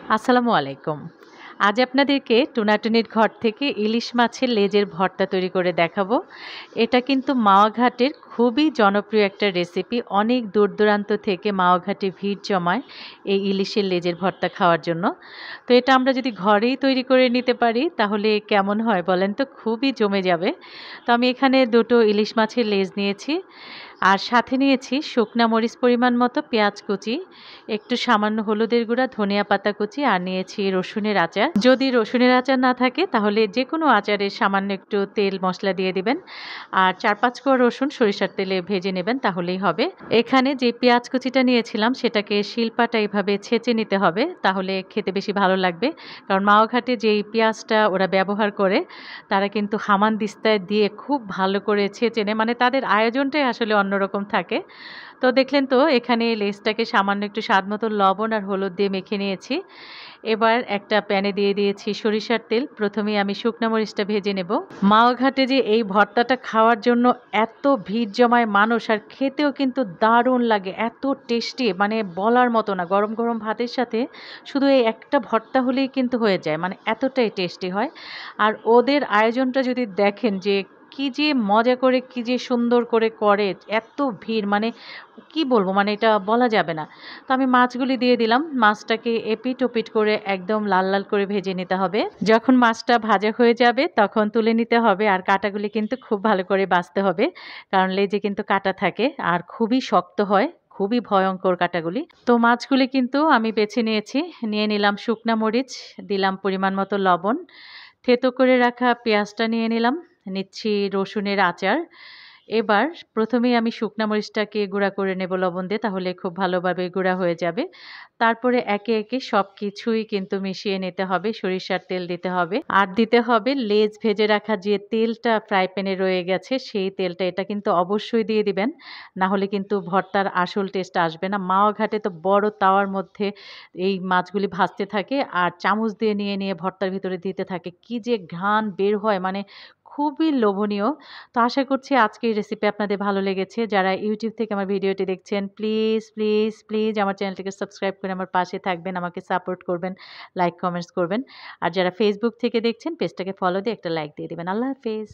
আসসালামু আলাইকুম। আজ আপনাদেরকে টুনাটুনির ঘর থেকে ইলিশ মাছের লেজের ভর্তা তৈরি করে দেখাবো। এটা কিন্তু মাওয়া ঘাটের খুবই জনপ্রিয় একটা রেসিপি। অনেক দূর-দূরান্ত থেকে মাওয়া ঘাটে ভিড় জমায় এই ইলিশের লেজের ভর্তা খাওয়ার জন্য। তো এটা আমরা যদি ঘরেই তৈরি করে নিতে পারি তাহলে কেমন হয় বলেন তো? খুবই জমে যাবে। তো আমি এখানে ২ টো ইলিশ মাছের লেজ নিয়েছি। আর সাথে নিয়েছি শুকনা মরিচ পরিমাণ মতো, পেঁয়াজ কুচি, একটু সামান্য হলুদের গুঁড়া, ধনিয়া পাতা কুচি আর নিয়েছি রসুনের আচার। যদি রসুনের আচার না থাকে তাহলে যেকোনো আচারে সামান্য একটু তেল মশলা দিয়ে দিবেন। আর ৪-৫ কোয়া রসুন সরিষার তেলে ভেজে নেবেন তাহলেই হবে। এখানে যে পেঁয়াজ কুচিটা নিয়েছিলাম সেটাকে শিলপাটা এভাবে ছেঁচে নিতে হবে, তাহলে খেতে বেশি ভালো লাগবে। কারণ মাওয়া ঘাটে যেই পেঁয়াজটা ওরা ব্যবহার করে তারা কিন্তু হামানদিস্তায় দিয়ে খুব ভালো করে ছেঁচে নেয়। মানে তাদের আয়োজনটাই আসলে অন্যরকম থাকে। তো দেখলেন তো এখানে লেসটাকে সামান্য একটু স্বাদমতো লবণ আর হলুদ দিয়ে মেখে নিয়েছি। এবার একটা প্যানে দিয়ে দিয়েছি সরিষার তেল। প্রথমেই আমি শুকনা মরিচটা ভেজে নেব। মাওয়া ঘাটে যে এই ভর্তাটা খাওয়ার জন্য এত ভিড় জমায় মানুষ, আর খেতেও কিন্তু দারুণ লাগে। এত টেস্টি, মানে বলার মতো না। গরম, গরম ভাতের সাথে শুধু এই একটা ভর্তা হলেই কিন্তু হয়ে যায়। মানে এতটাই টেস্টি হয়। আর ওদের আয়োজনটা যদি দেখেন যে কি যে মজা করে, কি যে সুন্দর করে, এত ভিড়, মানে কি বলবো, মানে এটা বলা যাবে না। তো আমি মাছগুলি দিয়ে দিলাম। মাছটাকে এপিঠ ওপিঠ করে একদম লাল, লাল করে ভেজে নিতে হবে। যখন মাছটা ভাজা হয়ে যাবে তখন তুলে নিতে হবে, আর কাঁটাগুলি কিন্তু খুব ভালো করে বাছতে হবে। কারণ লেজে কিন্তু কাঁটা থাকে আর খুবই শক্ত হয়। খুবই ভয়ংকর কাঁটাগুলি। তো মাছগুলি কিন্তু আমি বেছে নিয়েছি। নিয়ে নিলাম শুকনা মরিচ, দিলাম পরিমাণ মতো লবণ। থেতো করে রাখা পেঁয়াজটা নিয়ে নিলাম। নিচ্ছি রসুনের আচার। এবার প্রথমেই আমি শুকনা মরিচটাকে গুঁড়া করে নেব লবণ দিয়ে, তাহলে খুব ভালোভাবে গুঁড়া হয়ে যাবে। তারপরে একে, একে সবকিছুই কিন্তু মিশিয়ে নিতে হবে। সরিষার তেল দিতে হবে। আর দিতে হবে লেজ ভেজে রাখা যে তেলটা ফ্রাই প্যানে রয়ে গেছে সেই তেলটা। এটা কিন্তু অবশ্যই দিয়ে দিবেন। না হলে কিন্তু ভর্তার আসল টেস্ট আসবে না। মাওয়া ঘাটে তো বড় তাওয়ার মধ্যে এই মাছগুলি ভাজতে থাকে আর চামচ দিয়ে নিয়ে ভর্তার ভিতরে দিতে থাকে। কি যে ঘ্রাণ বের হয়, মানে খুবই লোভনীয়। তো আশা করছি আজকের রেসিপি আপনাদের ভালো লেগেছে। যারা YouTube থেকে আমার ভিডিওটি দেখছেন প্লিজ, প্লিজ, প্লিজ আমার চ্যানেলটিকে সাবস্ক্রাইব করে আমার পাশে থাকবেন, আমাকে সাপোর্ট করবেন, লাইক কমেন্টস করবেন। আর যারা Facebook থেকে দেখছেন পেজটাকে ফলো দিয়ে একটা লাইক দিয়ে দিবেন। আল্লাহ হাফেজ।